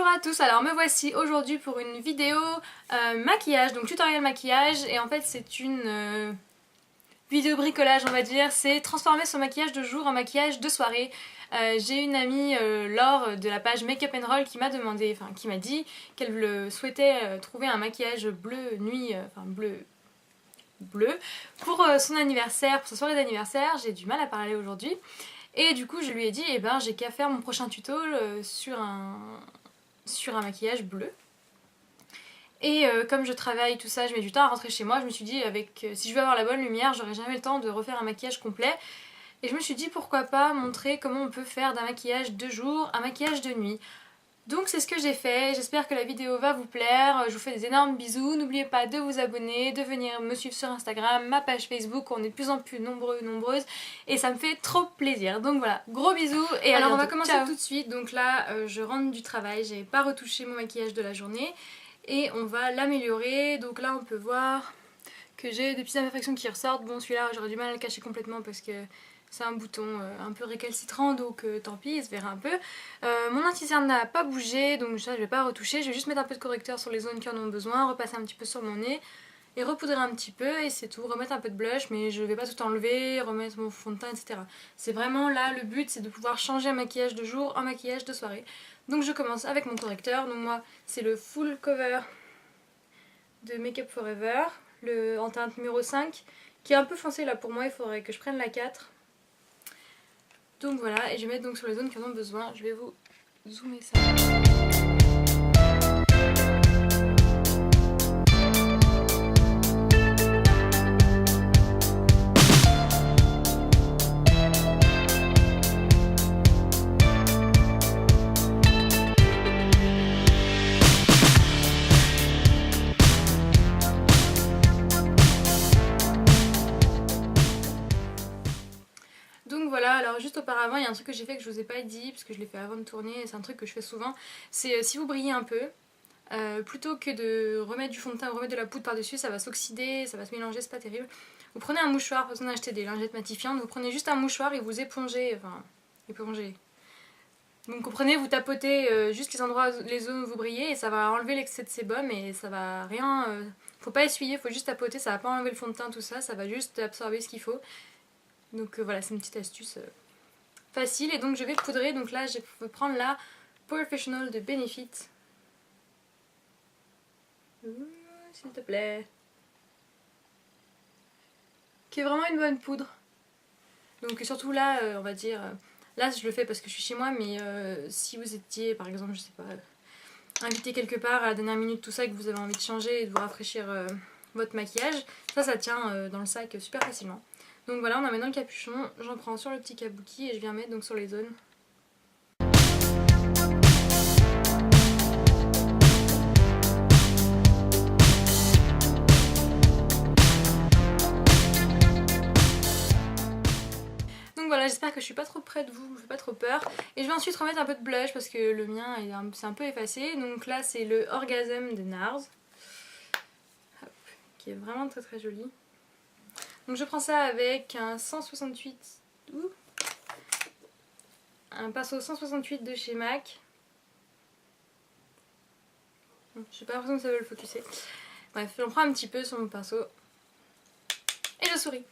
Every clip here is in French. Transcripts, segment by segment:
à tous, alors me voici aujourd'hui pour une vidéo maquillage, donc tutoriel maquillage, et en fait c'est une vidéo bricolage on va dire, c'est transformer son maquillage de jour en maquillage de soirée. J'ai une amie Laure de la page Makeup and Roll qui m'a demandé, enfin qui m'a dit qu'elle souhaitait trouver un maquillage bleu nuit, enfin bleu pour son anniversaire, pour sa soirée d'anniversaire. J'ai du mal à parler aujourd'hui. Et du coup je lui ai dit, eh ben j'ai qu'à faire mon prochain tuto sur un maquillage bleu. Et comme je travaille tout ça, je mets du temps à rentrer chez moi, je me suis dit si je veux avoir la bonne lumière, j'aurai jamais le temps de refaire un maquillage complet. Et je me suis dit pourquoi pas montrer comment on peut faire d'un maquillage de jour un maquillage de nuit. Donc c'est ce que j'ai fait, j'espère que la vidéo va vous plaire, je vous fais des énormes bisous, n'oubliez pas de vous abonner, de venir me suivre sur Instagram, ma page Facebook, on est de plus en plus nombreuses et ça me fait trop plaisir. Donc voilà, gros bisous et alors on va commencer tout de suite. Donc là je rentre du travail, j'ai pas retouché mon maquillage de la journée et on va l'améliorer. Donc là on peut voir que j'ai des petites imperfections qui ressortent. Bon celui-là j'aurais du mal à le cacher complètement parce que c'est un bouton un peu récalcitrant, donc tant pis, il se verra un peu. Mon anti-cerne n'a pas bougé, donc ça je vais pas retoucher, je vais juste mettre un peu de correcteur sur les zones qui en ont besoin, repasser un petit peu sur mon nez et repoudrer un petit peu et c'est tout, remettre un peu de blush, mais je vais pas tout enlever, remettre mon fond de teint, etc. C'est vraiment là, le but c'est de pouvoir changer un maquillage de jour en maquillage de soirée. Donc je commence avec mon correcteur, donc moi c'est le Full Cover de Make Up For Ever, en teinte numéro 5, qui est un peu foncé là pour moi, il faudrait que je prenne la 4. Donc voilà, et je vais mettre donc sur les zones qui en ont besoin. Je vais vous zoomer ça. Donc voilà, alors juste auparavant il y a un truc que j'ai fait que je vous ai pas dit parce que je l'ai fait avant de tourner et c'est un truc que je fais souvent, c'est si vous brillez un peu, plutôt que de remettre du fond de teint ou remettre de la poudre par dessus, ça va s'oxyder, ça va se mélanger, c'est pas terrible. Vous prenez un mouchoir, pas besoin d'acheter des lingettes matifiantes, vous prenez juste un mouchoir et vous épongez, donc vous prenez, vous tapotez juste les zones où vous brillez et ça va enlever l'excès de sébum et ça va rien, faut pas essuyer, faut juste tapoter, ça va pas enlever le fond de teint tout ça, ça va juste absorber ce qu'il faut. Donc voilà, c'est une petite astuce facile. Et donc je vais poudrer. Donc là, je vais prendre la Professional de Benefit. S'il te plaît. Qui est vraiment une bonne poudre. Donc surtout là, on va dire... là, je le fais parce que je suis chez moi. Mais si vous étiez, par exemple, je sais pas... invité quelque part à la dernière minute, tout ça, et que vous avez envie de changer et de vous rafraîchir votre maquillage, ça tient dans le sac super facilement. Donc voilà, on en met dans le capuchon, j'en prends sur le petit kabuki et je viens mettre donc sur les zones. Donc voilà, j'espère que je suis pas trop près de vous, je me fais pas trop peur. Et je vais ensuite remettre un peu de blush parce que le mien c'est un peu effacé. Donc là c'est le Orgasm de NARS, hop, qui est vraiment très très joli. Donc je prends ça avec un 168, un pinceau 168 de chez MAC. J'ai pas l'impression que ça veut le focuser. Bref, j'en prends un petit peu sur mon pinceau et je souris.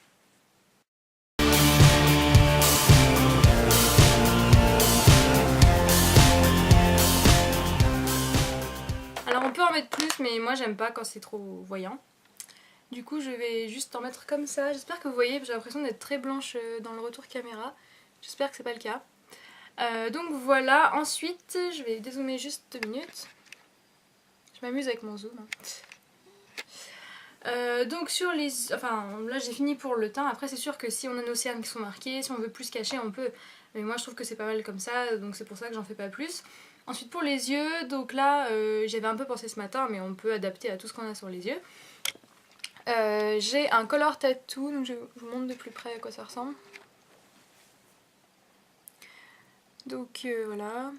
Alors on peut en mettre plus, mais moi j'aime pas quand c'est trop voyant. Du coup je vais juste en mettre comme ça, j'espère que vous voyez, j'ai l'impression d'être très blanche dans le retour caméra, j'espère que c'est pas le cas. Donc voilà, ensuite je vais dézoomer juste 2 minutes, je m'amuse avec mon zoom. Donc sur les... enfin là j'ai fini pour le teint, après c'est sûr que si on a nos cernes qui sont marquées, si on veut plus cacher on peut, mais moi je trouve que c'est pas mal comme ça, donc c'est pour ça que j'en fais pas plus. Ensuite pour les yeux, donc là j'avais un peu pensé ce matin mais on peut adapter à tout ce qu'on a sur les yeux. J'ai un color tattoo, donc je vous montre de plus près à quoi ça ressemble. Donc voilà,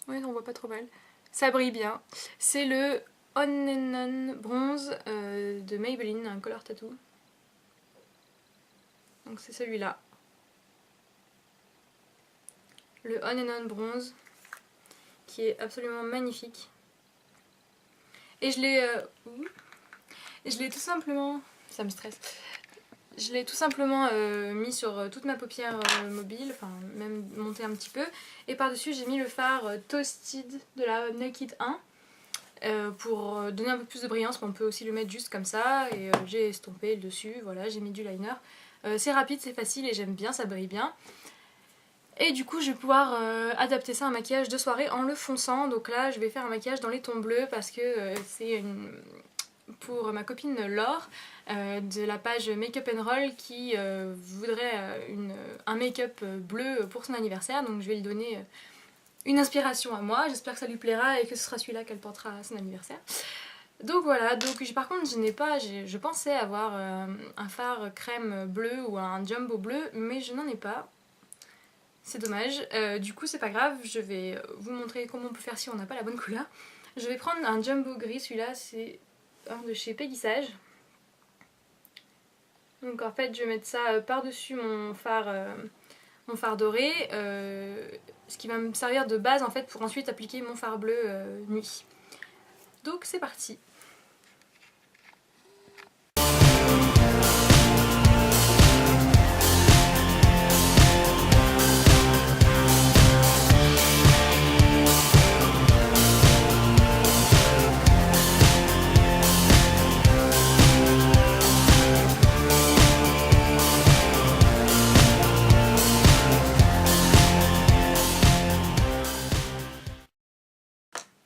oui on voit pas trop mal, ça brille bien. C'est le On and On bronze de Maybelline, un color tattoo. Donc c'est celui-là. Le On and On bronze, qui est absolument magnifique. Et je l'ai tout simplement... Ça me stresse. Je l'ai tout simplement mis sur toute ma paupière mobile, enfin même monté un petit peu. Et par-dessus j'ai mis le fard Toasted de la Naked 1 pour donner un peu plus de brillance, mais on peut aussi le mettre juste comme ça. Et j'ai estompé le dessus, voilà, j'ai mis du liner. C'est rapide, c'est facile et j'aime bien, ça brille bien. Et du coup je vais pouvoir adapter ça à un maquillage de soirée en le fonçant. Donc là je vais faire un maquillage dans les tons bleus parce que c'est pour ma copine Laure de la page Make-up and Roll qui voudrait un make-up bleu pour son anniversaire. Donc je vais lui donner une inspiration à moi. J'espère que ça lui plaira et que ce sera celui-là qu'elle portera à son anniversaire. Donc voilà, donc par contre je pensais avoir un fard crème bleu ou un jumbo bleu, mais je n'en ai pas. C'est dommage. Du coup c'est pas grave, je vais vous montrer comment on peut faire si on n'a pas la bonne couleur. Je vais prendre un jumbo gris, celui-là c'est un de chez Peggy Sage. Donc en fait je vais mettre ça par-dessus mon fard doré, ce qui va me servir de base en fait pour ensuite appliquer mon fard bleu nuit. Donc c'est parti.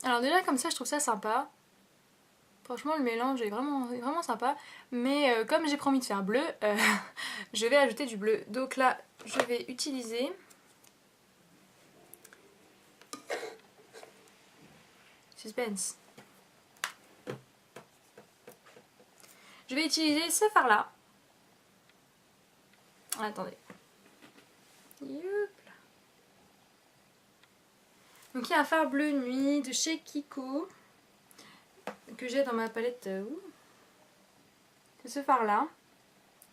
Alors déjà comme ça je trouve ça sympa. Franchement le mélange est vraiment sympa. Mais comme j'ai promis de faire bleu, je vais ajouter du bleu. Donc là je vais utiliser suspense. Je vais utiliser ce fard là. Attendez. Youp. Donc il y a un fard bleu nuit de chez Kiko que j'ai dans ma palette. C'est ce fard là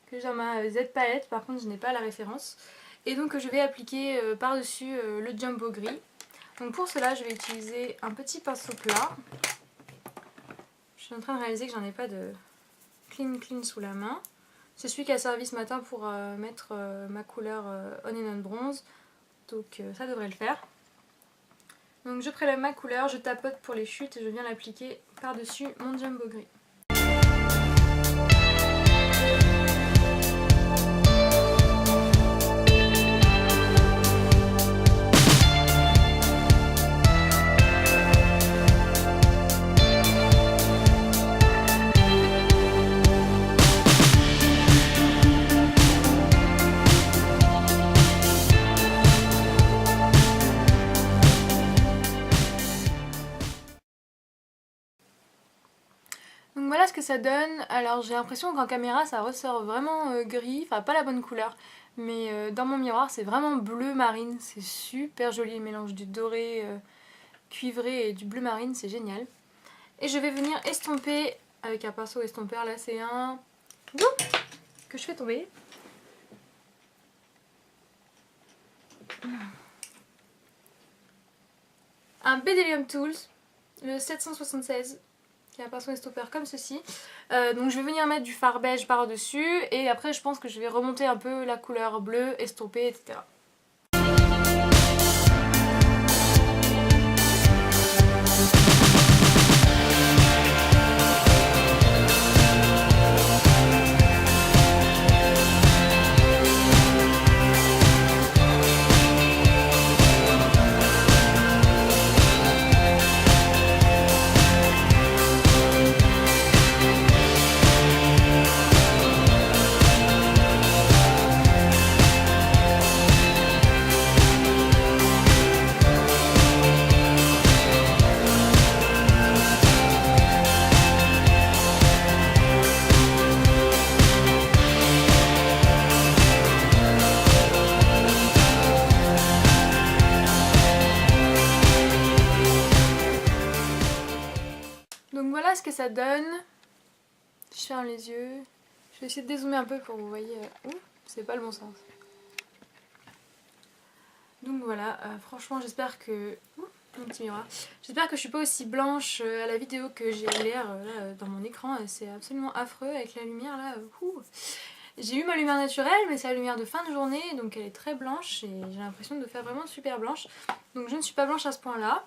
que j'ai dans ma Z palette, par contre je n'ai pas la référence. Et donc je vais appliquer par dessus le jumbo gris. Donc pour cela je vais utiliser un petit pinceau plat. Je suis en train de réaliser que j'en ai pas de clean sous la main. C'est celui qui a servi ce matin pour mettre ma couleur On and On Bronze. Donc ça devrait le faire. Donc je prélève ma couleur, je tapote pour les chutes et je viens l'appliquer par-dessus mon jumbo gris. Donc voilà ce que ça donne. Alors j'ai l'impression qu'en caméra ça ressort vraiment gris, enfin pas la bonne couleur. Mais dans mon miroir c'est vraiment bleu marine, c'est super joli le mélange du doré cuivré et du bleu marine, c'est génial. Et je vais venir estomper avec un pinceau estompeur, là c'est un... que je fais tomber. Un Bdellium Tools, le 776. Un pinceau estompeur comme ceci. Donc je vais venir mettre du fard beige par dessus et après je pense que je vais remonter un peu la couleur bleue, estomper, etc. Donc voilà ce que ça donne. Je ferme les yeux. Je vais essayer de dézoomer un peu pour que vous voyez. C'est pas le bon sens. Donc voilà, franchement j'espère que mon petit miroir. J'espère que je suis pas aussi blanche à la vidéo que j'ai l'air là dans mon écran. C'est absolument affreux avec la lumière là. J'ai eu ma lumière naturelle, mais c'est la lumière de fin de journée, donc elle est très blanche et j'ai l'impression de faire vraiment super blanche. Donc je ne suis pas blanche à ce point là.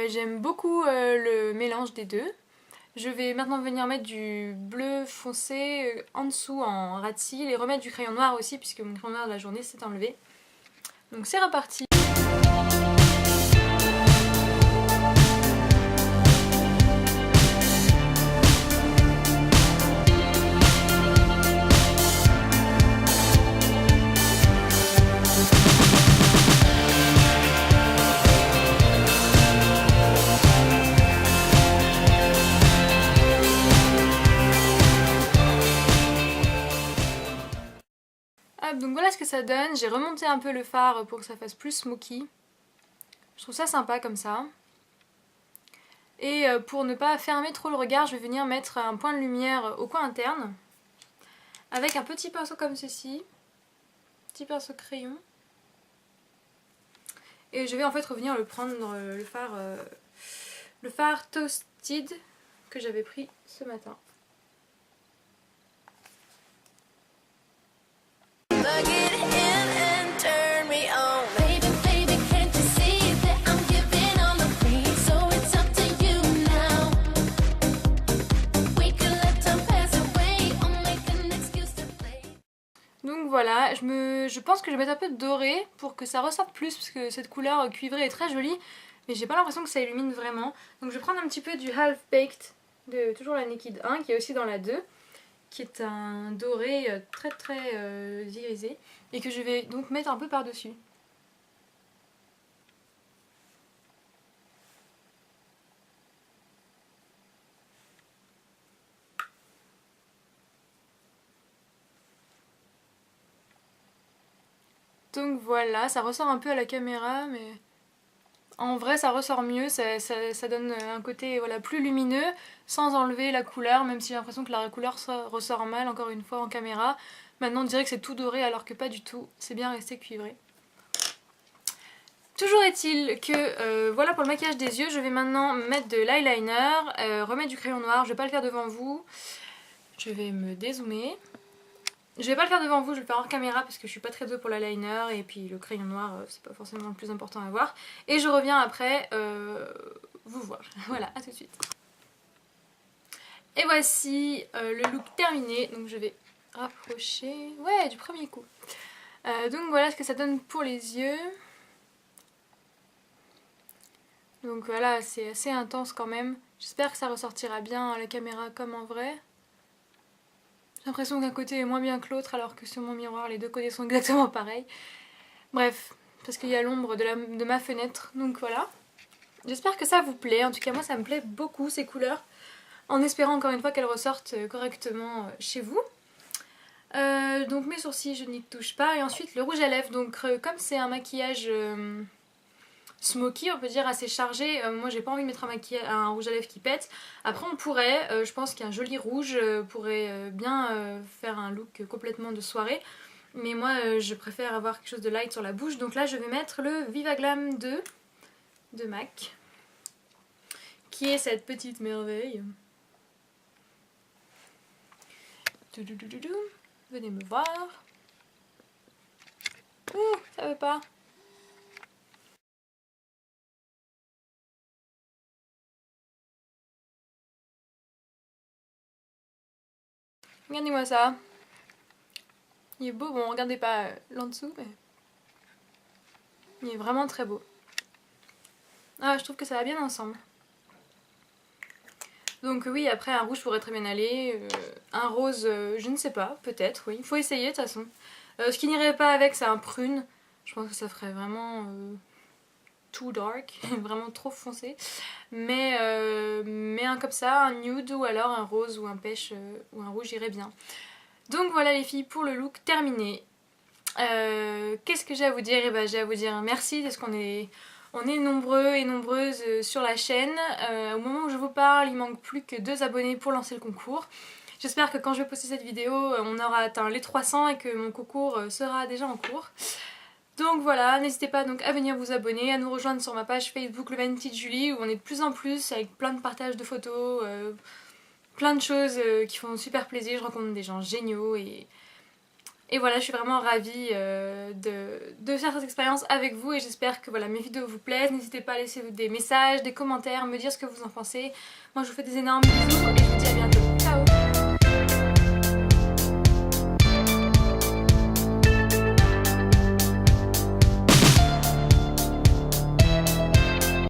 J'aime beaucoup le mélange des deux. Je vais maintenant venir mettre du bleu foncé en dessous en ras de cils et remettre du crayon noir aussi puisque mon crayon noir de la journée s'est enlevé. Donc c'est reparti. Hop, donc voilà ce que ça donne. J'ai remonté un peu le fard pour que ça fasse plus smoky. Je trouve ça sympa comme ça. Et pour ne pas fermer trop le regard, je vais venir mettre un point de lumière au coin interne. Avec un petit pinceau comme ceci. Petit pinceau crayon. Et je vais en fait revenir le prendre le fard Toasted que j'avais pris ce matin. Donc voilà, je pense que je vais mettre un peu de doré pour que ça ressorte plus parce que cette couleur cuivrée est très jolie, mais j'ai pas l'impression que ça illumine vraiment. Donc je vais prendre un petit peu du Half Baked de toujours la Naked 1 qui est aussi dans la 2, qui est un doré très irisé et que je vais donc mettre un peu par-dessus. Donc voilà, ça ressort un peu à la caméra, mais en vrai ça ressort mieux, ça donne un côté voilà, plus lumineux, sans enlever la couleur, même si j'ai l'impression que la couleur ressort mal, encore une fois, en caméra. Maintenant on dirait que c'est tout doré alors que pas du tout, c'est bien resté cuivré. Toujours est-il que voilà pour le maquillage des yeux, je vais maintenant mettre de l'eyeliner, remettre du crayon noir, je vais pas le faire devant vous, je vais me dézoomer. Je vais pas le faire devant vous, je vais le faire hors caméra parce que je suis pas très douée pour l'eyeliner et puis le crayon noir c'est pas forcément le plus important à voir. Et je reviens après vous voir. Voilà, à tout de suite. Et voici le look terminé, donc je vais rapprocher, ouais du premier coup. Donc voilà ce que ça donne pour les yeux. Donc voilà, c'est assez intense quand même. J'espère que ça ressortira bien à la caméra comme en vrai. J'ai l'impression qu'un côté est moins bien que l'autre alors que sur mon miroir les deux côtés sont exactement pareils. Bref, parce qu'il y a l'ombre de ma fenêtre, donc voilà. J'espère que ça vous plaît, en tout cas moi ça me plaît beaucoup ces couleurs. En espérant encore une fois qu'elles ressortent correctement chez vous. Donc mes sourcils je n'y touche pas. Et ensuite le rouge à lèvres, donc comme c'est un maquillage smoky, on peut dire assez chargé, moi j'ai pas envie de mettre un rouge à lèvres qui pète. Après on pourrait, je pense qu'un joli rouge pourrait bien faire un look complètement de soirée. Mais moi je préfère avoir quelque chose de light sur la bouche. Donc là je vais mettre le Viva Glam 2 de MAC. Qui est cette petite merveille. Venez me voir. Ouh, ça veut pas. Regardez-moi ça. Il est beau, bon regardez pas l'en dessous, mais il est vraiment très beau. Ah, je trouve que ça va bien ensemble. Donc oui, après un rouge pourrait très bien aller, un rose, je ne sais pas, peut-être, oui. Il faut essayer de toute façon. Ce qui n'irait pas avec, c'est un prune. Je pense que ça ferait vraiment too dark, vraiment trop foncé. Mais un comme ça, un nude ou alors un rose ou un pêche ou un rouge irait bien. Donc voilà les filles pour le look terminé. Qu'est-ce que j'ai à vous dire? Eh ben, j'ai à vous dire merci parce qu'on est nombreux et nombreuses sur la chaîne. Au moment où je vous parle, il manque plus que 2 abonnés pour lancer le concours. J'espère que quand je vais poster cette vidéo, on aura atteint les 300 et que mon concours sera déjà en cours. Donc voilà, n'hésitez pas donc à venir vous abonner, à nous rejoindre sur ma page Facebook Le Vanity Julie où on est de plus en plus avec plein de partages de photos, plein de choses qui font super plaisir, je rencontre des gens géniaux et voilà, je suis vraiment ravie de faire cette expérience avec vous et j'espère que voilà, mes vidéos vous plaisent. N'hésitez pas à laisser des messages, des commentaires, me dire ce que vous en pensez. Moi je vous fais des énormes bisous et je vous dis